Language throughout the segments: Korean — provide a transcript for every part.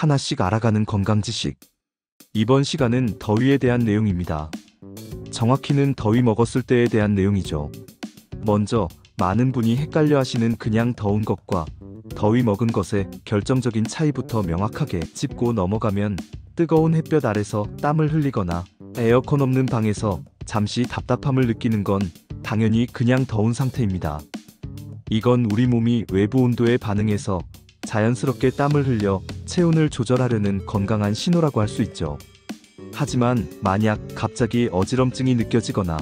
하나씩 알아가는 건강 지식. 이번 시간은 더위에 대한 내용입니다. 정확히는 더위 먹었을 때에 대한 내용이죠. 먼저 많은 분이 헷갈려 하시는 그냥 더운 것과 더위 먹은 것의 결정적인 차이부터 명확하게 짚고 넘어가면, 뜨거운 햇볕 아래서 땀을 흘리거나 에어컨 없는 방에서 잠시 답답함을 느끼는 건 당연히 그냥 더운 상태입니다. 이건 우리 몸이 외부 온도에 반응해서 자연스럽게 땀을 흘려 체온을 조절하려는 건강한 신호라고 할 수 있죠. 하지만 만약 갑자기 어지럼증이 느껴지거나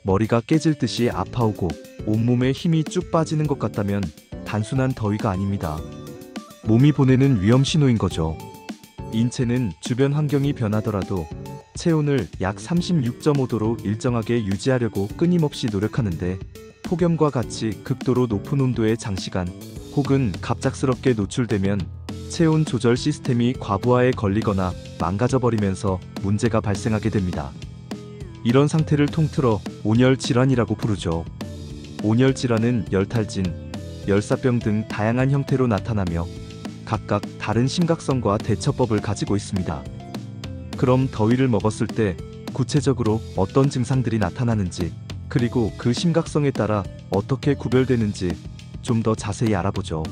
머리가 깨질 듯이 아파오고 온몸에 힘이 쭉 빠지는 것 같다면 단순한 더위가 아닙니다. 몸이 보내는 위험 신호인 거죠. 인체는 주변 환경이 변하더라도 체온을 약 36.5도로 일정하게 유지하려고 끊임없이 노력하는데, 폭염과 같이 극도로 높은 온도에 장시간 혹은 갑작스럽게 노출되면 체온 조절 시스템이 과부하에 걸리거나 망가져버리면서 문제가 발생하게 됩니다. 이런 상태를 통틀어 온열질환이라고 부르죠. 온열질환은 열탈진, 열사병 등 다양한 형태로 나타나며 각각 다른 심각성과 대처법을 가지고 있습니다. 그럼 더위를 먹었을 때 구체적으로 어떤 증상들이 나타나는지, 그리고 그 심각성에 따라 어떻게 구별되는지 좀 더 자세히 알아보죠.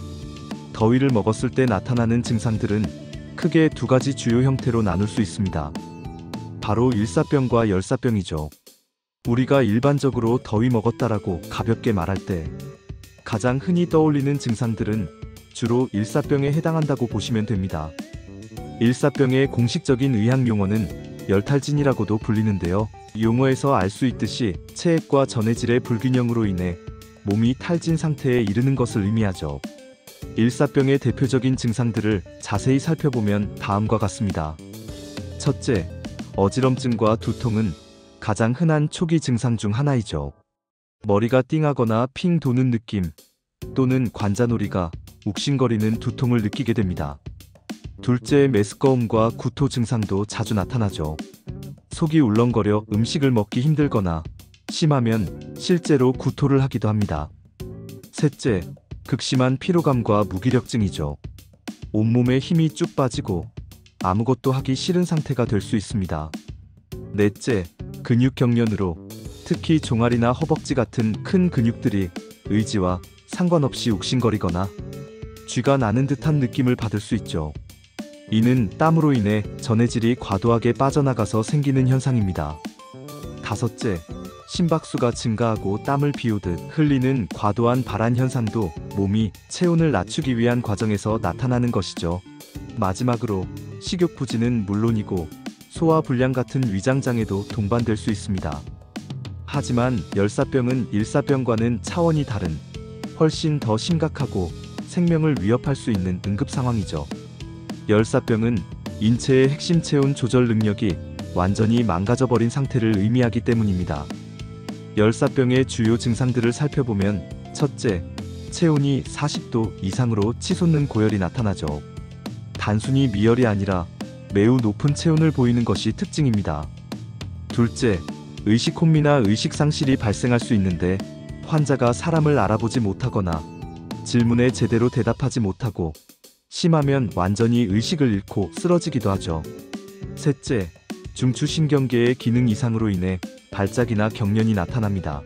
더위를 먹었을 때 나타나는 증상들은 크게 두 가지 주요 형태로 나눌 수 있습니다. 바로 일사병과 열사병이죠. 우리가 일반적으로 더위 먹었다라고 가볍게 말할 때 가장 흔히 떠올리는 증상들은 주로 일사병에 해당한다고 보시면 됩니다. 일사병의 공식적인 의학 용어는 열탈진이라고도 불리는데요. 용어에서 알 수 있듯이 체액과 전해질의 불균형으로 인해 몸이 탈진 상태에 이르는 것을 의미하죠. 일사병의 대표적인 증상들을 자세히 살펴보면 다음과 같습니다. 첫째, 어지럼증과 두통은 가장 흔한 초기 증상 중 하나이죠. 머리가 띵하거나 핑 도는 느낌, 또는 관자놀이가 욱신거리는 두통을 느끼게 됩니다. 둘째, 메스꺼움과 구토 증상도 자주 나타나죠. 속이 울렁거려 음식을 먹기 힘들거나 심하면 실제로 구토를 하기도 합니다. 셋째, 극심한 피로감과 무기력증이죠. 온몸에 힘이 쭉 빠지고 아무것도 하기 싫은 상태가 될 수 있습니다. 넷째, 근육 경련으로 특히 종아리나 허벅지 같은 큰 근육들이 의지와 상관없이 욱신거리거나 쥐가 나는 듯한 느낌을 받을 수 있죠. 이는 땀으로 인해 전해질이 과도하게 빠져나가서 생기는 현상입니다. 다섯째, 심박수가 증가하고 땀을 비우듯 흘리는 과도한 발한 현상도 몸이 체온을 낮추기 위한 과정에서 나타나는 것이죠. 마지막으로 식욕 부진은 물론이고 소화불량 같은 위장장애도 동반될 수 있습니다. 하지만 열사병은 일사병과는 차원이 다른, 훨씬 더 심각하고 생명을 위협할 수 있는 응급 상황이죠. 열사병은 인체의 핵심 체온 조절 능력이 완전히 망가져버린 상태를 의미하기 때문입니다. 열사병의 주요 증상들을 살펴보면, 첫째, 체온이 40도 이상으로 치솟는 고열이 나타나죠. 단순히 미열이 아니라 매우 높은 체온을 보이는 것이 특징입니다. 둘째, 의식혼미나 의식상실이 발생할 수 있는데, 환자가 사람을 알아보지 못하거나 질문에 제대로 대답하지 못하고 심하면 완전히 의식을 잃고 쓰러지기도 하죠. 셋째, 중추신경계의 기능 이상으로 인해 발작이나 경련이 나타납니다.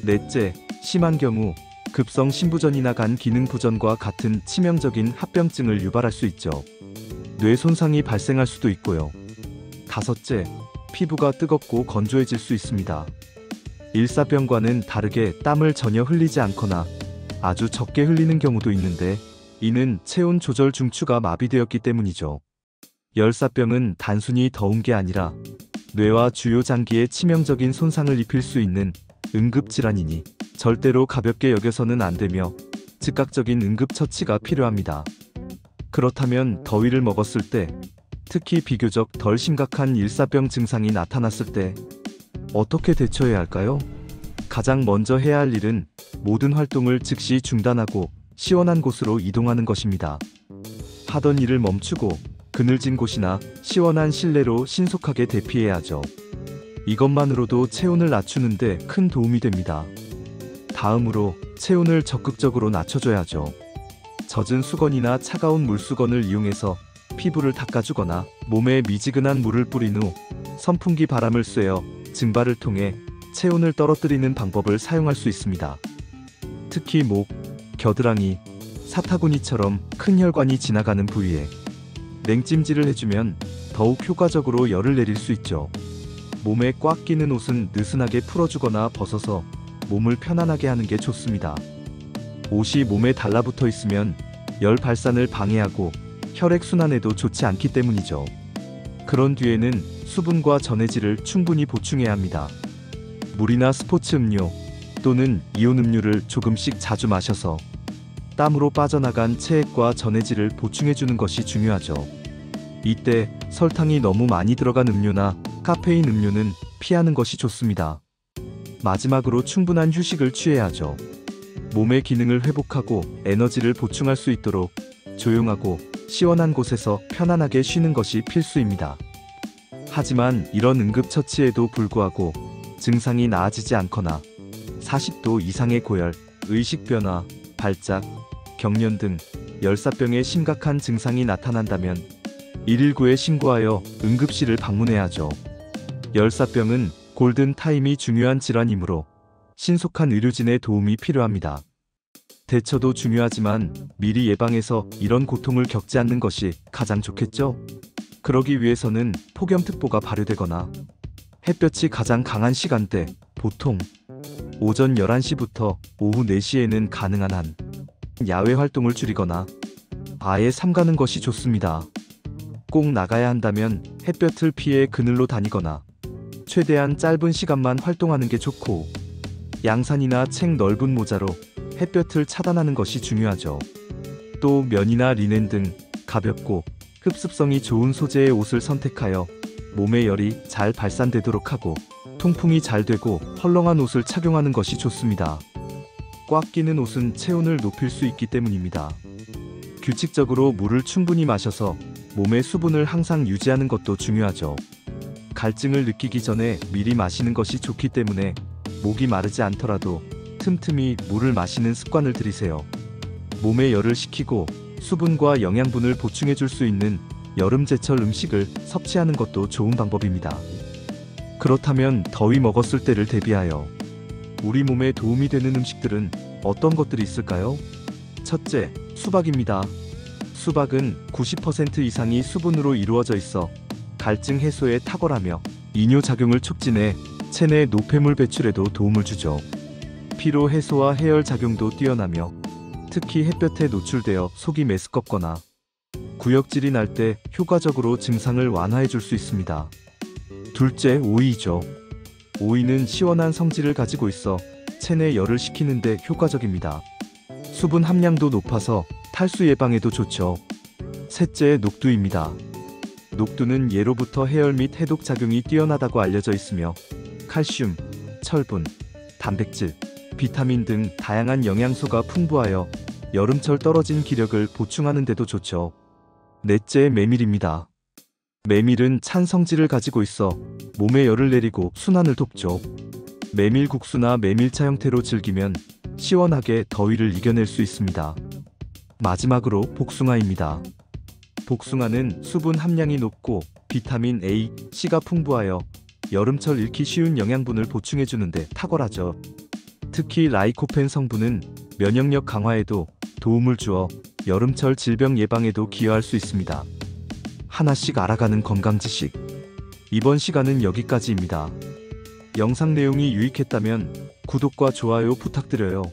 넷째, 심한 경우 급성 신부전이나 간 기능 부전과 같은 치명적인 합병증을 유발할 수 있죠. 뇌 손상이 발생할 수도 있고요. 다섯째, 피부가 뜨겁고 건조해질 수 있습니다. 일사병과는 다르게 땀을 전혀 흘리지 않거나 아주 적게 흘리는 경우도 있는데, 이는 체온 조절 중추가 마비되었기 때문이죠. 열사병은 단순히 더운 게 아니라 뇌와 주요 장기에 치명적인 손상을 입힐 수 있는 응급질환이니 절대로 가볍게 여겨서는 안 되며 즉각적인 응급처치가 필요합니다. 그렇다면 더위를 먹었을 때, 특히 비교적 덜 심각한 일사병 증상이 나타났을 때 어떻게 대처해야 할까요? 가장 먼저 해야 할 일은 모든 활동을 즉시 중단하고 시원한 곳으로 이동하는 것입니다. 하던 일을 멈추고 그늘진 곳이나 시원한 실내로 신속하게 대피해야 하죠. 이것만으로도 체온을 낮추는 데 큰 도움이 됩니다. 다음으로 체온을 적극적으로 낮춰줘야죠. 젖은 수건이나 차가운 물수건을 이용해서 피부를 닦아주거나 몸에 미지근한 물을 뿌린 후 선풍기 바람을 쐬어 증발을 통해 체온을 떨어뜨리는 방법을 사용할 수 있습니다. 특히 목, 겨드랑이, 사타구니처럼 큰 혈관이 지나가는 부위에 냉찜질을 해주면 더욱 효과적으로 열을 내릴 수 있죠. 몸에 꽉 끼는 옷은 느슨하게 풀어주거나 벗어서 몸을 편안하게 하는 게 좋습니다. 옷이 몸에 달라붙어 있으면 열 발산을 방해하고 혈액순환에도 좋지 않기 때문이죠. 그런 뒤에는 수분과 전해질을 충분히 보충해야 합니다. 물이나 스포츠 음료 또는 이온 음료를 조금씩 자주 마셔서 땀으로 빠져나간 체액과 전해질을 보충해주는 것이 중요하죠. 이때 설탕이 너무 많이 들어간 음료나 카페인 음료는 피하는 것이 좋습니다. 마지막으로 충분한 휴식을 취해야 하죠. 몸의 기능을 회복하고 에너지를 보충할 수 있도록 조용하고 시원한 곳에서 편안하게 쉬는 것이 필수입니다. 하지만 이런 응급처치에도 불구하고 증상이 나아지지 않거나 40도 이상의 고열, 의식변화, 발작, 경련 등 열사병의 심각한 증상이 나타난다면 119에 신고하여 응급실을 방문해야 하죠. 열사병은 골든타임이 중요한 질환이므로 신속한 의료진의 도움이 필요합니다. 대처도 중요하지만 미리 예방해서 이런 고통을 겪지 않는 것이 가장 좋겠죠? 그러기 위해서는 폭염특보가 발효되거나 햇볕이 가장 강한 시간대, 보통 오전 11시부터 오후 4시에는 가능한 한 야외 활동을 줄이거나 아예 삼가는 것이 좋습니다. 꼭 나가야 한다면 햇볕을 피해 그늘로 다니거나 최대한 짧은 시간만 활동하는 게 좋고, 양산이나 책 넓은 모자로 햇볕을 차단하는 것이 중요하죠. 또 면이나 리넨 등 가볍고 흡습성이 좋은 소재의 옷을 선택하여 몸에 열이 잘 발산되도록 하고 통풍이 잘 되고 헐렁한 옷을 착용하는 것이 좋습니다. 꽉 끼는 옷은 체온을 높일 수 있기 때문입니다. 규칙적으로 물을 충분히 마셔서 몸의 수분을 항상 유지하는 것도 중요하죠. 갈증을 느끼기 전에 미리 마시는 것이 좋기 때문에 목이 마르지 않더라도 틈틈이 물을 마시는 습관을 들이세요. 몸에 열을 식히고 수분과 영양분을 보충해 줄 수 있는 여름제철 음식을 섭취하는 것도 좋은 방법입니다. 그렇다면 더위 먹었을 때를 대비하여 우리 몸에 도움이 되는 음식들은 어떤 것들이 있을까요? 첫째, 수박입니다. 수박은 90% 이상이 수분으로 이루어져 있어 갈증 해소에 탁월하며 이뇨작용을 촉진해 체내 노폐물 배출에도 도움을 주죠. 피로 해소와 해열 작용도 뛰어나며 특히 햇볕에 노출되어 속이 메스껍거나 구역질이 날 때 효과적으로 증상을 완화해 줄 수 있습니다. 둘째, 오이죠. 오이는 시원한 성질을 가지고 있어 체내 열을 식히는 데 효과적입니다. 수분 함량도 높아서 탈수 예방에도 좋죠. 셋째, 녹두입니다. 녹두는 예로부터 해열 및 해독 작용이 뛰어나다고 알려져 있으며 칼슘, 철분, 단백질, 비타민 등 다양한 영양소가 풍부하여 여름철 떨어진 기력을 보충하는 데도 좋죠. 넷째, 메밀입니다. 메밀은 찬 성질을 가지고 있어 몸에 열을 내리고 순환을 돕죠. 메밀국수나 메밀차 형태로 즐기면 시원하게 더위를 이겨낼 수 있습니다. 마지막으로 복숭아입니다. 복숭아는 수분 함량이 높고 비타민 A, C가 풍부하여 여름철 잃기 쉬운 영양분을 보충해주는데 탁월하죠. 특히 라이코펜 성분은 면역력 강화에도 도움을 주어 여름철 질병 예방에도 기여할 수 있습니다. 하나씩 알아가는 건강 지식. 이번 시간은 여기까지입니다. 영상 내용이 유익했다면 구독과 좋아요 부탁드려요.